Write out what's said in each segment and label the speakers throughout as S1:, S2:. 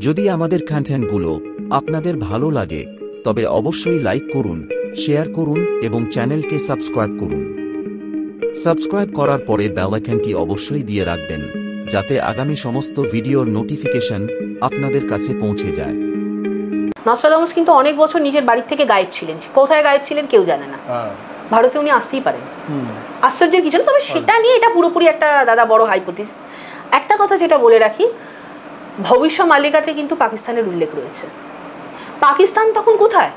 S1: যদি আমাদের কন্টেন্টগুলো আপনাদের ভালো লাগে তবে অবশ্যই লাইক করুন, শেয়ার করুন এবং চ্যানেলকে সাবস্ক্রাইব করুন। সাবস্ক্রাইব করার পরে বেল আইকনটি অবশ্যই দিয়ে রাখবেন যাতে আগামী সমস্ত ভিডিওর নোটিফিকেশন আপনাদের কাছে পৌঁছে যায়।
S2: নস্ট্রাডামুস কিন্তু অনেক বছর নিজের বাড়ি থেকে গায়েব ছিলেন। কোথায় গায়েব ছিলেন কেউ জানে না। ভারতে উনি আসতেই পারেন, আশ্চর্যের কিছু না। তবে সেটা নিয়ে এটা পুরোপুরি একটা দাদা বড় হাইপোথিস। একটা কথা যেটা বলে রাখি, ভবিষ্য মালিকাতে কিন্তু পাকিস্তানের উল্লেখ রয়েছে। পাকিস্তান তখন কোথায়?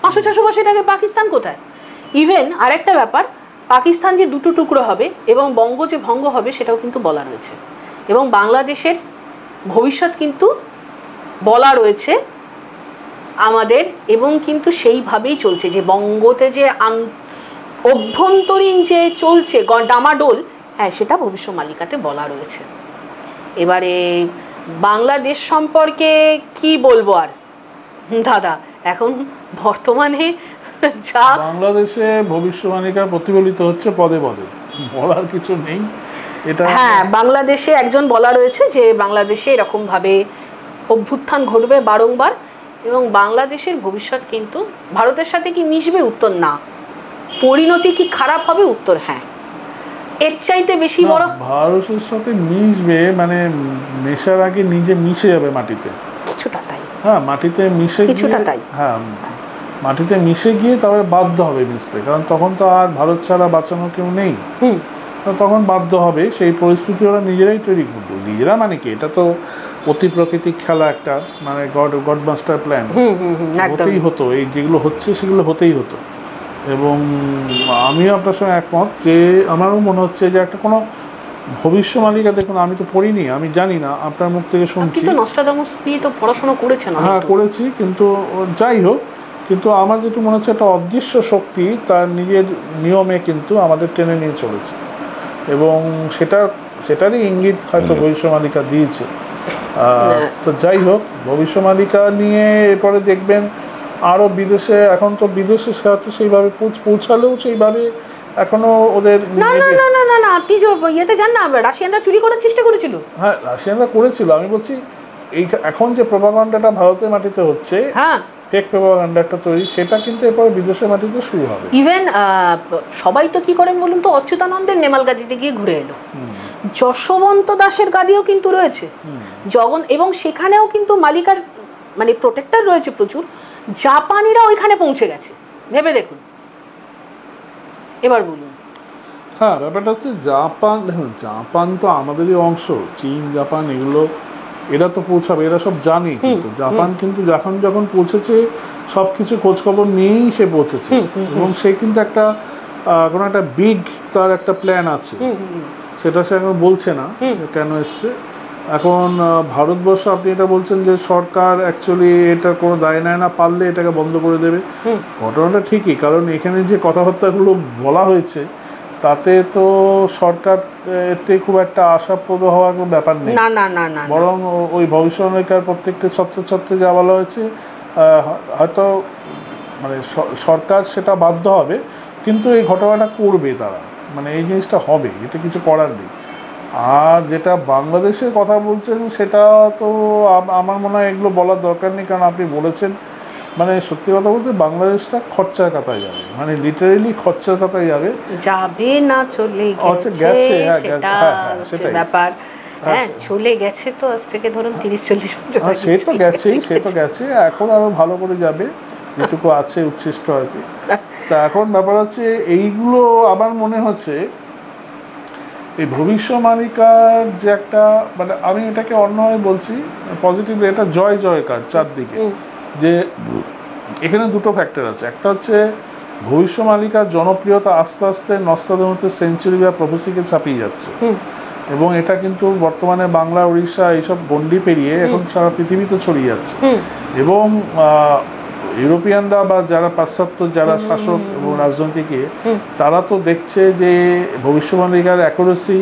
S2: 500-600 বছর আগে পাকিস্তান কোথায়? ইভেন আরেকটা ব্যাপার, পাকিস্তান যে দুটো টুকরো হবে এবং বঙ্গ যে ভঙ্গ হবে সেটাও কিন্তু বলা রয়েছে। এবং বাংলাদেশের ভবিষ্যৎ কিন্তু বলা রয়েছে আমাদের, এবং কিন্তু সেইভাবেই চলছে যে বঙ্গতে যে অভ্যন্তরীণ যে চলছে ডামাডোল, হ্যাঁ সেটা ভবিষ্য মালিকাতে বলা রয়েছে। এবারে বাংলাদেশ সম্পর্কে কি বলবো আর দাদা, এখন বর্তমানে যা
S3: বাংলাদেশে ভবিষ্যবাণীকা প্রতিফলিত হচ্ছে পদে পদে, বলার কিছু নেই। এটা
S2: হ্যাঁ, বাংলাদেশে একজন বলা রয়েছে যে বাংলাদেশে এরকমভাবে অভ্যুত্থান ঘটবে বারংবার, এবং বাংলাদেশের ভবিষ্যৎ কিন্তু ভারতের সাথে কি মিশবে? উত্তর না। পরিণতি কি খারাপ হবে? উত্তর হ্যাঁ। এর চাইতে বেশি বড়
S3: ভারতের সাথে মিশবে মানে মেশার আগে নিজে মিশে যাবে মাটিতে,
S2: কিছুটা তাই।
S3: হ্যাঁ, মাটিতে মিশে
S2: কিছুটা তাই।
S3: হ্যাঁ, মাটিতে মিশে গিয়ে তারপরে বাধ্য হবে মিশতে, কারণ তখন তো আর ভারত ছাড়া বাঁচানো কেউ নেই। তখন বাধ্য হবে, সেই পরিস্থিতি ওরা নিজেরাই তৈরি করবে। নিজেরা মানে কি, এটা তো অতি প্রাকৃতিক খেলা একটা, মানে গড মাস্টার প্ল্যান হতেই হতো। এই যেগুলো হচ্ছে সেগুলো হতেই হতো। এবং আমিও আপনার সঙ্গে একমত যে আমারও মনে হচ্ছে যে একটা কোনো ভবিষ্যমালিকা, দেখুন আমি তো পড়িনি, আমি জানি না, আপনার মুখ থেকে শুনছি।
S2: আপনি তো নস্ট্রাডামুস নিয়ে তো পড়াশোনা করেছেন।
S3: হ্যাঁ করেছি, কিন্তু যাই হোক, কিন্তু আমার যেটা মনে হচ্ছে একটা অদৃশ্য শক্তি তার নিজের নিয়মে কিন্তু আমাদের টেনে নিয়ে চলেছে, এবং সেটারই ইঙ্গিত হয়তো ভবিষ্যমালিকা দিয়েছে। তো যাই হোক, ভবিষ্যমালিকা নিয়ে এরপরে দেখবেন আরও বিদেশে, এখন তো বিদেশে হয়তো সেইভাবে পৌঁছালেও সেইভাবে এখনো ওদের
S2: না না না না না না আপনি যে ইয়েতে যান না, রাশিয়ানরা চুরি করার চেষ্টা করেছিল।
S3: হ্যাঁ, রাশিয়ানরা করেছিল। আমি বলছি এই এখন যে প্রপাগান্ডাটা ভারতের মাটিতে হচ্ছে,
S2: হ্যাঁ
S3: ফেক প্রপাগান্ডা একটা তৈরি, সেটা কিন্তু এরপরে বিদেশের মাটিতে শুরু হবে।
S2: ইভেন সবাই তো কি করেন বলুন তো, অচ্যুতানন্দের নেমাল গাদিতে গিয়ে ঘুরে এলো। যশবন্ত দাসের গাদিও কিন্তু রয়েছে এবং সেখানেও কিন্তু মালিকার মানে প্রোটেক্টর রয়েছে প্রচুর। জাপানিরা ওইখানে পৌঁছে গেছে, ভেবে দেখুন। এবার বলুন।
S3: হ্যাঁ, ব্যাপারটা হচ্ছে জাপান, দেখুন জাপান তো আমাদেরই অংশ, চীন জাপান এগুলো এরা তো পৌঁছাবে, এরা সব জানে। কিন্তু জাপান কিন্তু যখন পৌঁছেছে সব কিছু খোঁজখবর নিয়েই সে পৌঁছেছে, এবং সে কিন্তু একটা কোনো একটা বিগ তার একটা প্ল্যান আছে, সেটা সে এখন বলছে না কেন এসছে। এখন ভারতবর্ষ, আপনি এটা বলছেন যে সরকার অ্যাকচুয়ালি এটার কোনো দায় নেয় না, পারলে এটাকে বন্ধ করে দেবে। ঘটনাটা ঠিকই, কারণ এখানে যে কথাবার্তাগুলো বলা হয়েছে তাতে তো সরকার এতে খুব একটা আশাপ্রদ হওয়ার কোনো ব্যাপার নেই।
S2: না না না না,
S3: বরং ওই ভবিষ্যৎবাণীকার প্রত্যেকটা ছাত্রছাত্রী যা বলা হয়েছে, হয়তো মানে সরকার সেটা বাধ্য হবে, কিন্তু এই ঘটনাটা করবে তারা, মানে এই জিনিসটা হবে, এটা কিছু করার নেই। আর যেটা বাংলাদেশের কথা বলছেন, সেটা তো আমার মনে হয় এগুলো বলার দরকার নেই, কারণ আপনি বলেছেন। মানে সত্যি কথা বলতে বাংলাদেশটা খরচার কাতায় যাবে, মানে লিটারেলি খরচার কাতায় যাবে
S2: না, চলে গেছে সেটা ব্যাপার। হ্যাঁ, চলে গেছে তো আজ থেকে ধরুন 30-40 বছর।
S3: সে তো গেছে, এখন আরো ভালো করে যাবে, যেটুকু আছে উচ্ছিষ্ট আর কি। তা এখন ব্যাপার হচ্ছে এইগুলো, আমার মনে হচ্ছে এই ভবিষ্যমালিকার যে একটা, মানে আমি এটাকে অন্যভাবে বলছি, পজিটিভলি, এটা জয়কার চারদিকে। যে এখানে দুটো ফ্যাক্টর আছে। একটা হচ্ছে ভবিষ্যমালিকার জনপ্রিয়তা আস্তে আস্তে নস্ট্রাডামুসের সেঞ্চুরি বা প্রফেসিকে ছাপিয়ে যাচ্ছে, এবং এটা কিন্তু বর্তমানে বাংলা, উড়িষ্যা এইসব গণ্ডি পেরিয়ে এখন সারা পৃথিবীতে ছড়িয়ে যাচ্ছে। এবং ইউরোপিয়ানরা বা যারা পাশ্চাত্য যারা শাসক এবং রাজনীতিকে, তারা তো দেখছে যে ভবিষ্যমালিকার অ্যাকুরেসি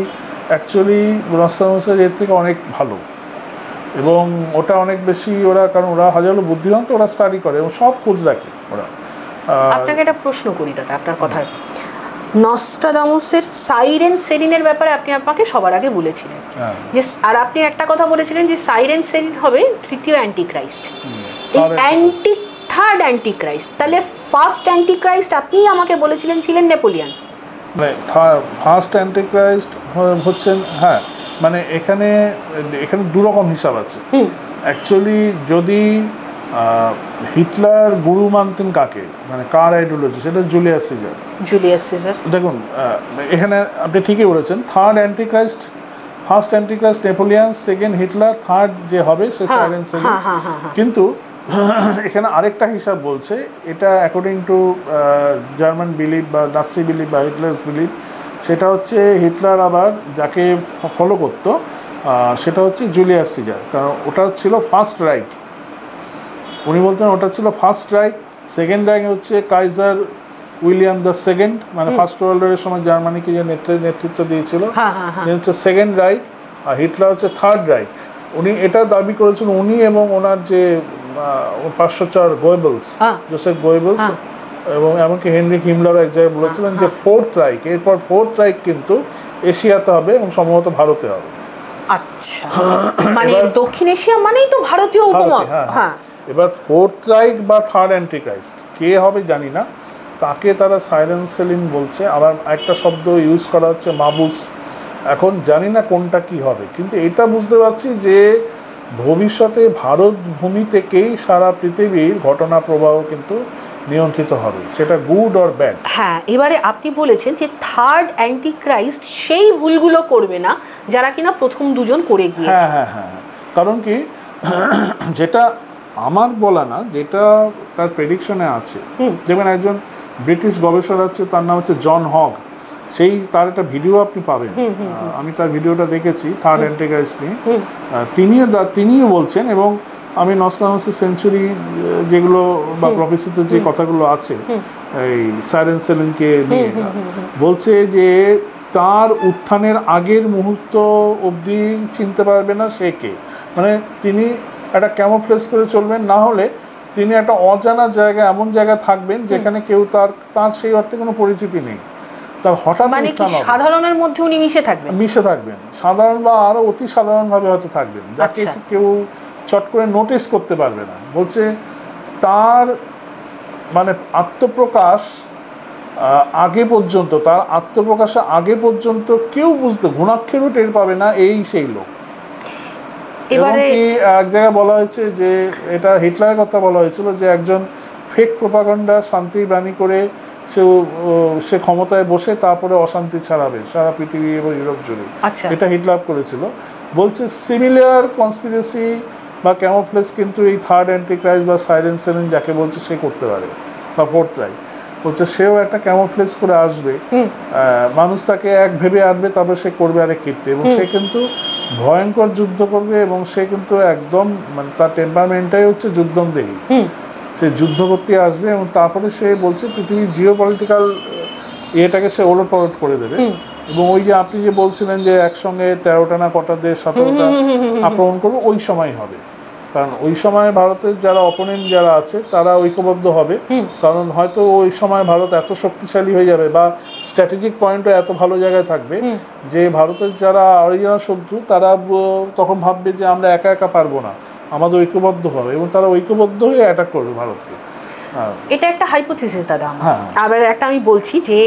S3: অ্যাকচুয়ালি নস্ট্রাডামুসের এর থেকে অনেক ভালো, এবং ওটা অনেক বেশি ওরা, কারণ ওরা হাজারো বুদ্ধিমান, তো ওরা স্টাডি করে এবং সব খোঁজ রাখে ওরা।
S2: আপনাকে একটা প্রশ্ন করি দাদা, আপনার কথায় নস্ট্রাদামুসের সাইরেন সেরিনের ব্যাপারে আপনি আমাকে সবার আগে বলেছিলেন যে, আর আপনি একটা কথা বলেছিলেন যে সাইরেন সেরিন হবে তৃতীয় অ্যান্টিক্রাইস্ট। এই থার্ড অ্যান্টিক্রাইস্ট, তাহলে ফার্স্ট অ্যান্টিক্রাইস্ট আপনি আমাকে বলেছিলেন ছিলেন নেপোলিয়ান।
S3: ফার্স্ট অ্যান্টিক্রাইস্ট হচ্ছেন, হ্যাঁ মানে এখানে দু রকম হিসাব আছে অ্যাকচুয়ালি। যদি হিটলার গুরু মানতেন কাকে, মানে কার আইডিওলজি, সেটা জুলিয়াস সিজার। দেখুন এখানে আপনি ঠিকই বলেছেন, third Antichrist, first Antichrist Napoleon, second Hitler, third যে হবে সে সাইরেন সেরিন। কিন্তু এখানে আরেকটা হিসাব বলছে, এটা অ্যাকর্ডিং টু জার্মান বিলিভ বা নাৎসি বিলিভ বা হিটলার্স বিলিভ, সেটা হচ্ছে হিটলার আবার যাকে ফলো করতো সেটা হচ্ছে জুলিয়াস সিজার, কারণ ওটা ছিল ফার্স্ট রাইট। উনি বলতেন ওটা ছিল ফার্স্ট রাইট। সেকেন্ড রাইট হচ্ছে কাইজার উইলিয়াম দ্য সেকেন্ড, মানে ফার্স্ট ওয়ার্ল্ড ওয়ারের সময় জার্মানিকে যে নেতৃত্ব দিয়েছিল, হচ্ছে সেকেন্ড রাইট, আর হিটলার হচ্ছে থার্ড রাইট। উনি এটা দাবি করেছেন, উনি এবং ওনার যে পার্শ্বচার গোয়েবলস, জোসেফ গোয়েবলস, এবং এমনকি হেনরি হিমলার এক জায়গায় বলেছিলেন যে ফোর্থ রাইট, এরপর ফোর্থ রাইট কিন্তু এশিয়াতে হবে এবং সম্ভবত ভারতে হবে।
S2: আচ্ছা, মানে দক্ষিণ এশিয়া মানেই তো ভারতীয় উপমহাদেশ। হ্যাঁ,
S3: এবার ফোর্থ রাইট বা থার্ড অ্যান্টিক্রাইস্ট কে হবে জানি না, তাকে তারা সাইরেন সেরিন বলছে। আবার একটা শব্দ ইউজ করা হচ্ছে মাবুস। এখন জানি না কোনটা কি হবে, কিন্তু এটা বুঝতে পারছি যে ভবিষ্যতে ভারত ভূমি থেকেই সারা পৃথিবীর ঘটনা প্রবাহ কিন্তু নিয়ন্ত্রিত হবে, সেটা গুড অর ব্যাড।
S2: হ্যাঁ, এবারে আপনি বলেছেন যে থার্ড অ্যান্টিক্রাইস্ট সেই ভুলগুলো করবে না যারা কিনা প্রথম দুজন করে গিয়েছে।
S3: হ্যাঁ, কারণ কি যেটা আমার বলা না, যেটা তার প্রেডিকশনে আছে, যেমন একজন ব্রিটিশ গবেষক আছে, তার নাম হচ্ছে জন হগ, তার একটা ভিডিও আপনি পাবেন, আমি তার ভিডিওটা দেখেছি থার্ড অ্যান্টিক্রাইস্ট নিয়ে। তিনিও বলছেন, এবং আমি নস্ট্রাদামুসের সেঞ্চুরি যেগুলো বা প্রফেসিতে যে কথাগুলো আছে এই সাইরেন সেরিনকে নিয়ে, বলছে যে তার উত্থানের আগের মুহূর্ত অবধি চিনতে পারবে না সে কে, মানে তিনি একটা ক্যামোফ্লেজ করে চলবেন, না হলে তিনি একটা অজানা জায়গায়, এমন জায়গায় থাকবেন যেখানে কেউ তার সেই অর্থে কোনো পরিচিতি নেই। তার হঠাৎ
S2: মানে কি সাধারণের মধ্যে উনি মিশে থাকবেন,
S3: সাধারণ বা আরো অতি সাধারণভাবে হয়তো থাকবেন, যাকে কেউ চট করে নোটিস করতে পারবে না। বলছে তার মানে আত্মপ্রকাশ আগে পর্যন্ত, তার আত্মপ্রকাশের আগে পর্যন্ত কেউ বুঝতে ঘুণাক্ষরেও টের পাবে না এই সেই লোক। এবারে এক জায়গায় বলা হয়েছে যে, এটা হিটলারের কথা বলা হয়েছিল যে একজন ফেক প্রোপাগান্ডা শান্তির বাণী করে সে ক্ষমতায় বসে তারপরে অশান্তি ছড়াবে সারা পৃথিবী এবং ইউরোপ জুড়ে, এটা হিটলার করেছিল। বলছে সিমিলার কনস্পিরেসি বা ক্যামোফ্লেজ কিন্তু এই থার্ড অ্যান্টিক্রাইস্ট বা সাইরেন সেরিন যাকে বলছে সে করতে পারে, বা ফোর্থ রাইট বলছে সেও একটা ক্যামোফ্লেজ করে আসবে, মানুষ তাকে এক ভেবে আনবে, তারপর সে করবে আরেক কীর্তি, এবং সে কিন্তু ভয়ঙ্কর যুদ্ধ করবে, এবং সে কিন্তু একদম মানে তার টেম্পারমেন্টটাই হচ্ছে যুদ্ধমদেহী, সে যুদ্ধ করতে আসবে, এবং তারপরে সে বলছে পৃথিবীর জিও পলিটিক্যাল ইয়েটাকে সে ওলটপালট করে দেবে। এবং ওই যে আপনি যে বলছিলেন যে একসঙ্গে 13টা না কটা দেশ 17টা আক্রমণ করবে, ওই সময় হবে, কারণ ওই সময় ভারতের যারা অপোনেন্ট যারা আছে তারা ঐক্যবদ্ধ হবে, কারণ হয়তো ওই সময় ভারত এত শক্তিশালী হয়ে যাবে বা স্ট্র্যাটেজিক পয়েন্টও এত ভালো জায়গায় থাকবে যে ভারতের যারা অরিজিনাল শত্রু তারা তখন ভাববে যে আমরা একা একা পারবো না, আমাদের ঐক্যবদ্ধ হবে, এবং তারা ঐক্যবদ্ধ হয়ে অ্যাটাক করবে ভারতকে।
S2: এটা একটা হাইপোথিসিস দাদা। আবার একটা আমি বলছি যে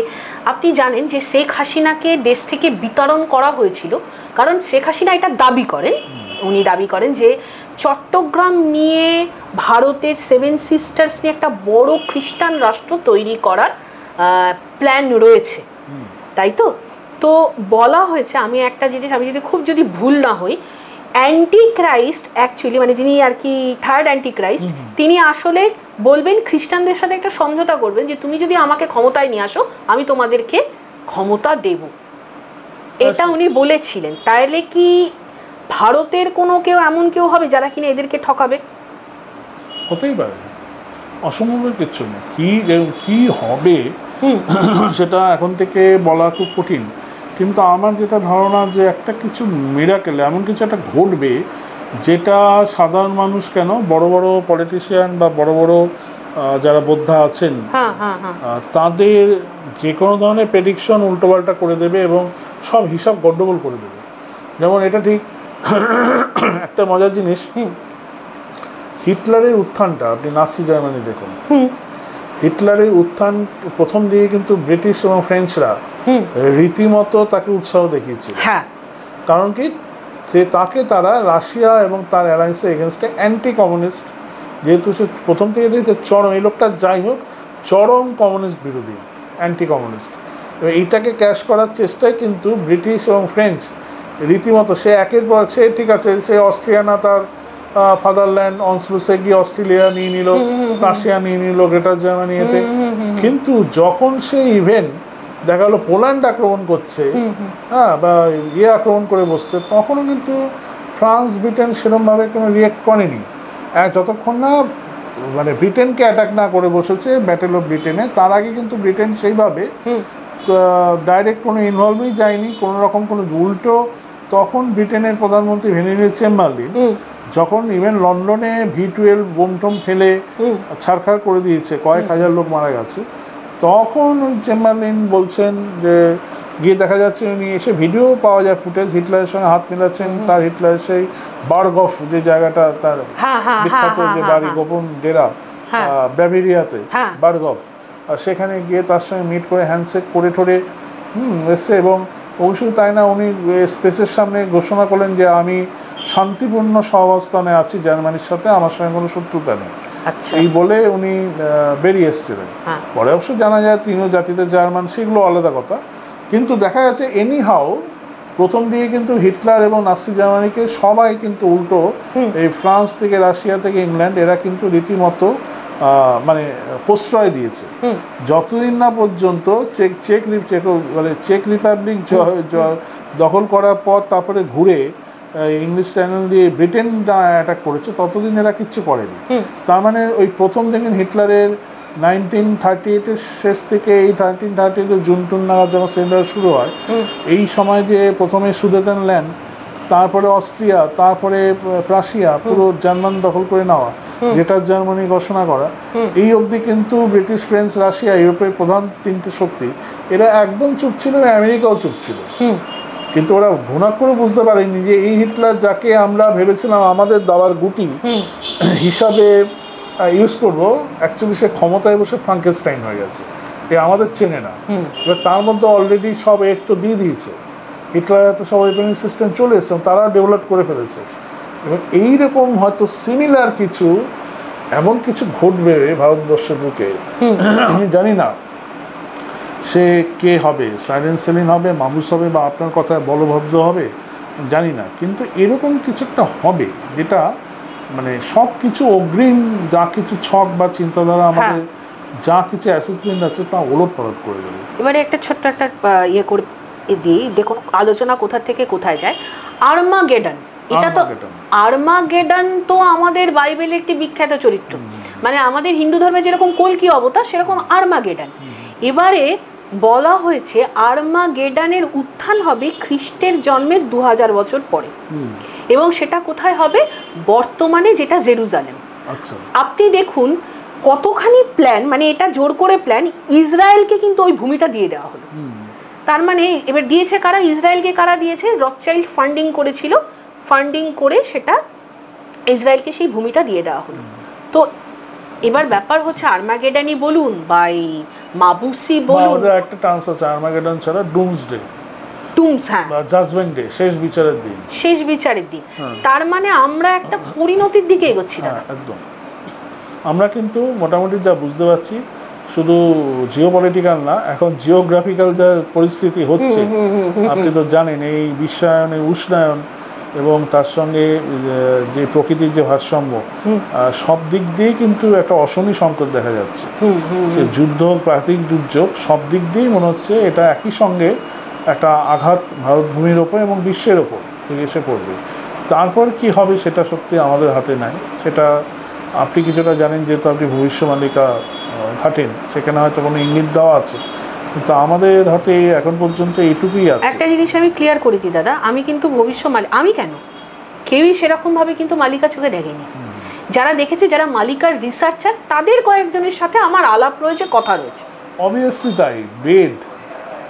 S2: আপনি জানেন যে শেখ হাসিনাকে দেশ থেকে বিতরণ করা হয়েছিল, কারণ শেখ হাসিনা এটা দাবি করেন, উনি দাবি করেন যে চট্টগ্রাম নিয়ে ভারতের 7 সিস্টার্স নিয়ে একটা বড় খ্রিস্টান রাষ্ট্র তৈরি করার প্ল্যান রয়েছে, তাই তো বলা হয়েছে, আমি একটা জিনিস, আমি যদি ভুল না হই, অ্যান্টিক্রাইস্ট অ্যাকচুয়ালি মানে যিনি আর কি থার্ড অ্যান্টিক্রাইস্ট, তিনি আসলে বলবেন খ্রিস্টানদের সাথে একটা সমঝোতা করবেন যে তুমি যদি আমাকে ক্ষমতায় নিয়ে আসো আমি তোমাদেরকে ক্ষমতা দেব, এটা উনি বলেছিলেন। তাহলে কি ভারতের কোনো এমন কেউ হবে যারা কিনা এদেরকে ঠকাবে?
S3: হতেই পারে, অসম্ভবের কিছু নেই। কি হবে সেটা এখন থেকে বলা খুব কঠিন, কিন্তু আমার যেটা ধারণা যে একটা কিছু মিরাকেল, এমন কিছু একটা ঘটবে যেটা সাধারণ মানুষ কেন, বড় বড় পলিটিশিয়ান বা বড় বড় যারা বোদ্ধা আছেন তাদের যে কোনো ধরনের প্রেডিকশন উল্টোপাল্টা করে দেবে এবং সব হিসাব গন্ডগোল করে দেবে। যেমন এটা ঠিক একটা মজার জিনিস, হিটলারের উত্থানটা আপনি নাৎসি জার্মানি দেখুন, হিটলারের উত্থান প্রথম দিকে কিন্তু ব্রিটিশ এবং ফ্রেঞ্চরা রীতিমতো তাকে উৎসাহ দেখিয়েছিল। কারণ কি, তাকে তারা রাশিয়া এবং তার অ্যালায়েন্সের এগেনস্টে অ্যান্টি কমিউনিস্ট, যেহেতু সে প্রথম থেকে দেখছে চরম, এই লোকটা যাই হোক চরম কমিউনিস্ট বিরোধী, অ্যান্টি কমিউনিস্ট, এইটাকে ক্যাশ করার চেষ্টায় কিন্তু ব্রিটিশ এবং ফ্রেঞ্চ রীতিমতো সে একের পর সে ঠিক আছে, সে অস্ট্রিয়ানা তার ফাদারল্যান্ড অনসলুসে গিয়ে অস্ট্রেলিয়া নিয়ে নিল, রাশিয়া নিয়ে নিল, গ্রেটার জার্মানি এতে, কিন্তু যখন সে ইভেন দেখা গেলো পোল্যান্ড আক্রমণ করছে, হ্যাঁ, বা আক্রমণ করে বসছে, তখনও কিন্তু ফ্রান্স ব্রিটেন সেরকমভাবে কোনো রিয়েক্ট করেনি যতক্ষণ না মানে ব্রিটেনকে অ্যাটাক না করে বসেছে ব্যাটেল অফ ব্রিটেনে। তার আগে কিন্তু ব্রিটেন সেইভাবে ডাইরেক্ট কোনো ইনভলভই যায়নি কোনো রকম কোনো, উল্টো তখন ব্রিটেনের প্রধানমন্ত্রী হেনরি চেম্বারলিন যখন ইভেন লন্ডনে V12 বোমটম ফেলে ছাড়খাড় করে দিয়েছে, কয়েক হাজার লোক মারা গেছে, তখন চেম্বারলিন বলছেন যে গিয়ে দেখা যাচ্ছে উনি এসে ভিডিও পাওয়া যায় ফুটেজ, হিটলারের সঙ্গে হাত মেলাচ্ছেন, তার হিটলারের সেই বার্গফ যে জায়গাটা তার বিখ্যাত যে বাড়ি গোপন ডেরা ব্যাভেরিয়াতে বার্গফ, সেখানে গিয়ে তার সঙ্গে মিট করে হ্যান্ডশেক করে ঠোরে এসছে। এবং অবশ্যই তাই না, উনি স্পেসের সামনে ঘোষণা করলেন যে আমি শান্তিপূর্ণ সহাবস্থানে আছি জার্মানির সাথে, আমার সঙ্গে কোনো শত্রুতা নেই, এই বলে উনি বেরিয়ে এসেছিলেন। পরে অবশ্য জানা যায় তিনিও জাতিতে জার্মান, সেগুলো আলাদা কথা, কিন্তু দেখা যাচ্ছে এনিহাও প্রথম দিকে কিন্তু হিটলার এবং নাৎসি জার্মানিকে সবাই কিন্তু উল্টো এই ফ্রান্স থেকে রাশিয়া থেকে ইংল্যান্ড এরা কিন্তু রীতিমতো মানে প্রশ্রয় দিয়েছে, যতদিন না পর্যন্ত চেক রিপাবলিক দখল করার পর তারপরে ঘুরে ইংলিশ চ্যানেল দিয়ে ব্রিটেন অ্যাটাক করেছে, ততদিন এরা কিচ্ছু করেনি। তার মানে ওই প্রথম দেখেন হিটলারের 1938-এর শেষ থেকে এই 1938 জুন টুন নাগাদ যখন সেন্টার শুরু হয়, এই সময় যে প্রথমে সুদেতেনল্যান্ড, তারপরে অস্ট্রিয়া, তারপরে প্রাশিয়া, পুরো জার্মান দখল করে নেওয়া, গ্রেটার জার্মানি ঘোষণা করা, এই অবধি কিন্তু ব্রিটিশ ফ্রেঞ্চ রাশিয়া ইউরোপের প্রধান তিনটে শক্তি এরা একদম চুপ ছিল, আমেরিকাও চুপ ছিল, কিন্তু ওরা ঘুণাক করে বুঝতে পারেনি যে এই হিটলার যাকে আমরা ভেবেছিলাম আমাদের দাবার গুটি হিসাবে ইউজ করবো, অ্যাকচুয়ালি সে ক্ষমতায় বসে ফ্রাঙ্কেনস্টাইন হয়ে গেছে, এ আমাদের চেনে না। এবার তার মধ্যে অলরেডি সব এর তো দিয়ে দিয়েছে, হিটলারের তো সব ওয়েপনিং সিস্টেম চলে এসছে, তারা ডেভেলপ করে ফেলেছে, এবং এইরকম হয়তো সিমিলার কিছু এমন কিছু ঘটবে ভারতবর্ষের বুকে, আমি জানি না সে কে হবে, সাইলেন্ট সেলিন হবে, মামুস হবে, বা আপনার কথায় বলভদ্র হবে, জানি না, কিন্তু এরকম কিছু একটা হবে যেটা মানে সব কিছু অগ্রিম যা কিছু ছক বা চিন্তাধারা আমাদের যা কিছু অ্যাসেসমেন্ট আছে তা ওলট পালট করে দেবে।
S2: এবারে একটা ছোট্ট একটা ইয়ে করে দিই, দেখুন আলোচনা কোথা থেকে কোথায় যায়। আর্মাগেডন, এটা তো আর্মাগেডন তো আমাদের বাইবেলের একটি বিখ্যাত চরিত্র, মানে আমাদের হিন্দু ধর্মে যেরকম কল্কি অবতার সেরকম আর্মাগেডন। এবারে বলা হয়েছে আর্মাগেডনের উত্থান হবে খ্রিস্টের জন্মের 2000 বছর পরে, এবং সেটা কোথায় হবে, বর্তমানে যেটা জেরুজালেম। আপনি দেখুন কতখানি প্ল্যান, মানে এটা জোর করে প্ল্যান, ইসরায়েলকে কিন্তু ওই ভূমিটা দিয়ে দেওয়া হলো। তার মানে এবার দিয়েছে কারা, ইসরায়েলকে কারা দিয়েছে, রথচাইল্ড ফান্ডিং করেছিল, ফান্ডিং করে সেটা ইসরায়েলকে সেই ভূমিটা দিয়ে দেওয়া হলো। তো এবার ব্যাপার হচ্ছে আর্মাগেডনই বলুন বা এই মাবুসি বলুন,
S3: একটা টার্মস আছে আর্মাগেডন ছাড়া ডুমসডে,
S2: বা
S3: জাজমেন্ট ডে, শেষ বিচারের দিন,
S2: শেষ বিচারের দিন। তার মানে আমরা একটা পরিণতির দিকে এগোচ্ছি না,
S3: একদম। আমরা কিন্তু মোটামুটি যা বুঝতে পারছি, শুধু জিওপলিটিক্যাল না, এখন জিওগ্রাফিক্যাল যা পরিস্থিতি হচ্ছে, আপনি তো জানেন এই বিশ্বায়নের উষ্ণায়ন এবং তার সঙ্গে যে প্রকৃতির যে ভারসাম্য, সব দিক দিয়ে কিন্তু একটা অশনি সংকট দেখা যাচ্ছে। যুদ্ধ, প্রাকৃতিক দুর্যোগ, সব দিক দিয়েই মনে হচ্ছে এটা একই সঙ্গে একটা আঘাত ভারতভূমির ওপর এবং বিশ্বের ওপর এসে পড়বে। তারপর কি হবে সেটা সত্যি আমাদের হাতে নাই, সেটা আপনি কিছুটা জানেন, যেহেতু আপনি ভবিষ্যৎবাণিকা ঘাটেন, সেখানে হয়তো কোনো ইঙ্গিত দেওয়া আছে, কিন্তু আমাদের হাতে এখন পর্যন্ত এইটুকুই আছে।
S2: একটা জিনিস আমি ক্লিয়ার করে দিই দাদা, আমি কিন্তু আমি কেন, কেউই সেরকমভাবে কিন্তু মালিকা চোখে দেখেনি। যারা দেখেছে, যারা মালিকার রিসার্চার, তাদের কয়েকজনের সাথে আমার আলাপ রয়েছে, কথা রয়েছে,
S3: অবভিয়াসলি তাই। বেদ,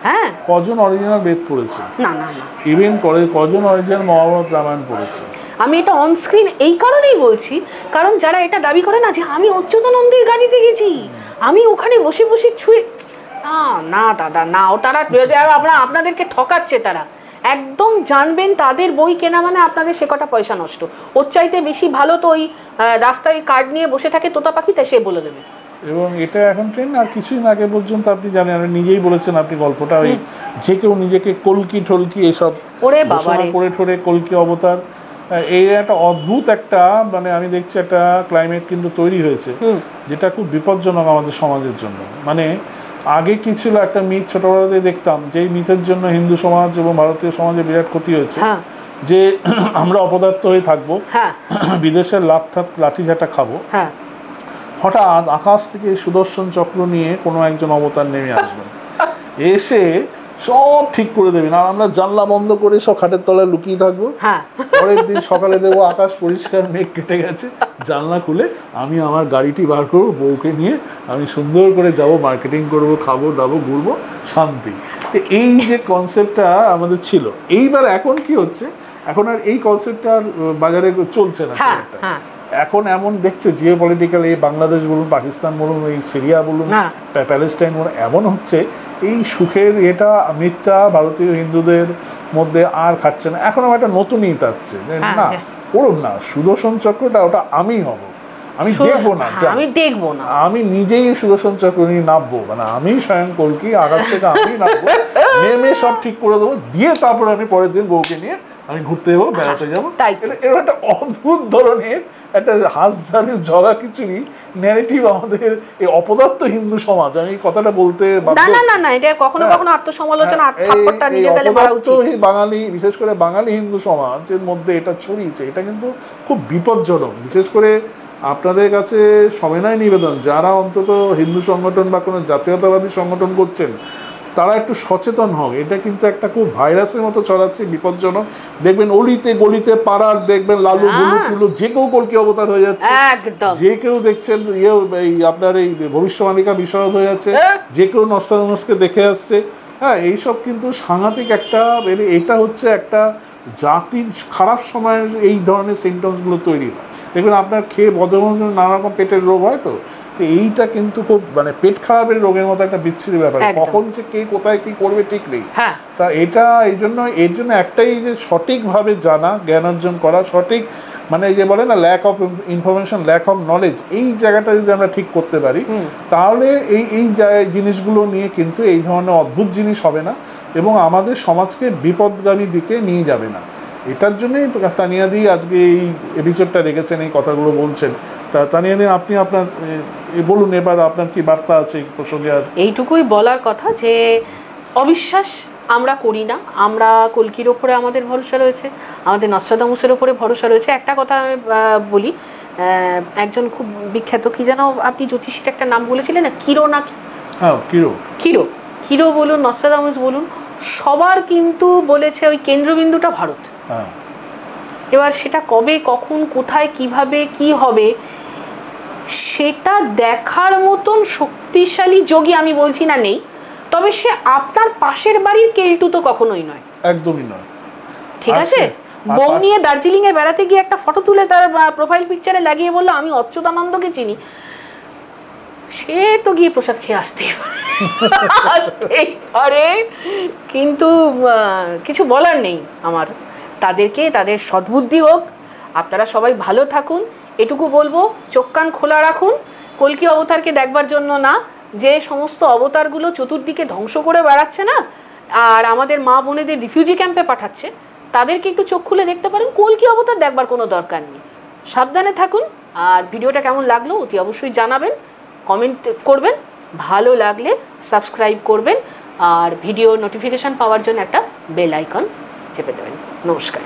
S2: হ্যাঁ,
S3: কজন অরিজিনাল বেদ পড়েছে?
S2: না না না,
S3: ইভেন করে কজন অরিজিনাল মহাভারত রামায়ণ পড়েছে?
S2: আমি এটা অনস্ক্রিন এই কারণেই বলছি, কারণ যারা এটা দাবি করে না যে আমি অচ্যুতানন্দের গাড়িতে গেছি, আমি ওখানে বসে বসে ছুঁয়ে, না না দাদা না, ও তারা আপনাদেরকে ঠকাচ্ছে। তারা একদম জানবেন তাদের বই কেনা মানে আপনাদের সে কটা পয়সা নষ্ট। ওর চাইতে বেশি ভালো তো ওই রাস্তায় কার্ড নিয়ে বসে থাকে তোতা পাখি, তাই সে বলে দেবে।
S3: এবং এটা এখন ট্রেন্ড। আর কিছুদিন আগে পর্যন্ত আপনি জানেন, আপনি নিজেই বলেছেন, আপনি গল্পটা ওই যে কেউ নিজেকে কলকি ঠলকি এসব পড়ে ঠোরে কলকি অবতার, এই একটা অদ্ভুত একটা মানে আমি দেখছি একটা ক্লাইমেট কিন্তু তৈরি হয়েছে, যেটা খুব বিপজ্জনক আমাদের সমাজের জন্য। মানে আগে কি ছিল, একটা মিথ ছোটবেলাতে দেখতাম, যেই মিথের জন্য হিন্দু সমাজ এবং ভারতীয় সমাজে বিরাট ক্ষতি হয়েছে, যে আমরা অপদার্থ হয়ে থাকবো, বিদেশের লাঠিঝাঁটা খাবো। হঠাৎ আকাশ থেকে সুদর্শন চক্র নিয়ে কোনো একজন অবতার নেমে আসবেন, এসে সব ঠিক করে দেবেন, আর আমরা জানলা বন্ধ করে সব খাটের তলায় লুকিয়ে থাকবো। পরের দিন সকালে দেবো আকাশ পরিষ্কার, মেঘ কেটে গেছে, জানলা খুলে আমি আমার গাড়িটি বার করবো, বউকে নিয়ে আমি সুন্দর করে যাব, মার্কেটিং করব, খাবো দাবো, ঘুরবো, শান্তি। তো এই যে কনসেপ্টটা আমাদের ছিল, এইবার এখন কি হচ্ছে, এখন আর এই কনসেপ্টটা বাজারে চলছে না। এখন এমন দেখছে জিও পলিটিক্যাল, এই বাংলাদেশ বলুন, পাকিস্তান বলুন, এই সিরিয়া বলুন, প্যালেস্টাইন বলুন, এমন হচ্ছে এই সুখের এটা মিথ্যা ভারতীয় হিন্দুদের মধ্যে আর খাচ্ছে না। এখন আমার একটা নতুন ইত আসছে, না ওরম না, সুদর্শন চক্রটা ওটা আমি হব, আমি দেখবো না, আমি নিজেই সুদর্শন চক্র নিয়ে নামবো, মানে আমি স্বয়ং কলকি, আকাশ থেকে আমি নামবো, নেমে সব ঠিক করে দেবো, দিয়ে তারপর আমি পরের দিন বউকে নিয়ে আমি ঘুরতে যাবো, বেড়াতে যাবো। এরকম একটা অদ্ভুত ধরনের একটা হাঁসঝাড়ের জগা খিচুড়ি ন্যারেটিভ আমাদের এই অপদার্থ হিন্দু সমাজ, আমি কথাটা বলতে বাঙালি, বিশেষ করে বাঙালি হিন্দু সমাজের মধ্যে এটা ছড়িয়েছে। এটা কিন্তু খুব বিপজ্জনক। বিশেষ করে আপনাদের কাছে সবিনয় নিবেদন, যারা অন্তত হিন্দু সংগঠন বা কোনো জাতীয়তাবাদী সংগঠন করছেন, তারা একটু সচেতন হোক। এটা কিন্তু একটা খুব ভাইরাসের মতো ছড়াচ্ছে, বিপজ্জনক। দেখবেন অলিতে গলিতে পাড়ার দেখবেন লালু বুলু টুলু যে কেউ কলকি অবতার হয়ে যাচ্ছে, যে কেউ দেখছেন এই আপনার এই ভবিষ্যবাণিকা বিশরদ হয়ে যাচ্ছে, যে কেউ নস্তানমসকে দেখে আসছে। হ্যাঁ, এইসব কিন্তু সাংঘাতিক একটা, এটা হচ্ছে একটা জাতির খারাপ সময়ের এই ধরনের সিমটমসগুলো তৈরি হয়। দেখবেন আপনার খেয়ে বদহজম নানা রকম পেটের রোগ হয়, তো এইটা কিন্তু খুব মানে পেট খারাপের রোগের মতো একটা বিচ্ছিরি ব্যাপার, কখন যে কে কোথায় কি করবে ঠিক নেই। তা এটা এর জন্য একটাই, যে সঠিকভাবে জানা, জ্ঞান অর্জন করা, সঠিক মানে যে বলে না lack of information, lack of knowledge, এই জায়গাটা যদি আমরা ঠিক করতে পারি, তাহলে এই জিনিসগুলো নিয়ে কিন্তু এই ধরনের অদ্ভুত জিনিস হবে না এবং আমাদের সমাজকে বিপদগামী দিকে নিয়ে যাবে না। এটার জন্যই তানিয়াদি আজকে এই এপিসোডটা রেখেছেন, এই কথাগুলো বলছেন। তা তানিয়াদি, আপনি আপনার বলুন এবার আপনার কি বার্তা আছে এই প্রসঙ্গে? আর
S2: এইটুকুই বলার কথা যে অবিশ্বাস আমরা করি না, আমরা কলকির ওপরে আমাদের ভরসা রয়েছে, আমাদের নস্ট্রাদামুসের ওপরে ভরসা রয়েছে। একটা কথা আমি বলি, একজন খুব বিখ্যাত, কি যেন আপনি জ্যোতিষীর একটা নাম বলেছিলেন না, কিরো নাকি?
S3: হ্যাঁ,
S2: কিরো বলুন, নস্ট্রাদামুস বলুন, সবার কিন্তু বলেছে ওই কেন্দ্রবিন্দুটা ভারত। এবার সেটা কবে, কখন, কোথায়, কিভাবে কি হবে, সেটা দেখার মতন শক্তিশালী যোগী আমি বলছি না নেই, তবে সে আপনার পাশের বাড়ির কেলটু তো কখনোই নয়,
S3: একদমই নয়।
S2: ঠিক আছে, বউ নিয়ে দার্জিলিং এ বেড়াতে গিয়ে একটা ফটো তুলে তার প্রোফাইল পিকচারে লাগিয়ে বললো আমি অচ্যুতানন্দকে চিনি, সে তো গিয়ে প্রসাদ খেয়ে আসতেই পারে, কিন্তু কিছু বলার নেই আমার। তাদেরকে তাদের সদ্বুদ্ধি হোক, আপনারা সবাই ভালো থাকুন, এটুকু বলবো। চোখ কান খোলা রাখুন, কলকি অবতারকে দেখবার জন্য না, যে সমস্ত অবতারগুলো চতুর্দিকে ধ্বংস করে বেড়াচ্ছে না, আর আমাদের মা বোনেদের রিফিউজি ক্যাম্পে পাঠাচ্ছে, তাদেরকে একটু চোখ খুলে দেখতে পারেন। কলকি অবতার দেখবার কোনো দরকার নেই। সাবধানে থাকুন। আর ভিডিওটা কেমন লাগলো অতি অবশ্যই জানাবেন, কমেন্ট করবেন, ভালো লাগলে সাবস্ক্রাইব করবেন, আর ভিডিও নোটিফিকেশান পাওয়ার জন্য একটা বেল আইকন চেপে দেবেন। নমস্কার।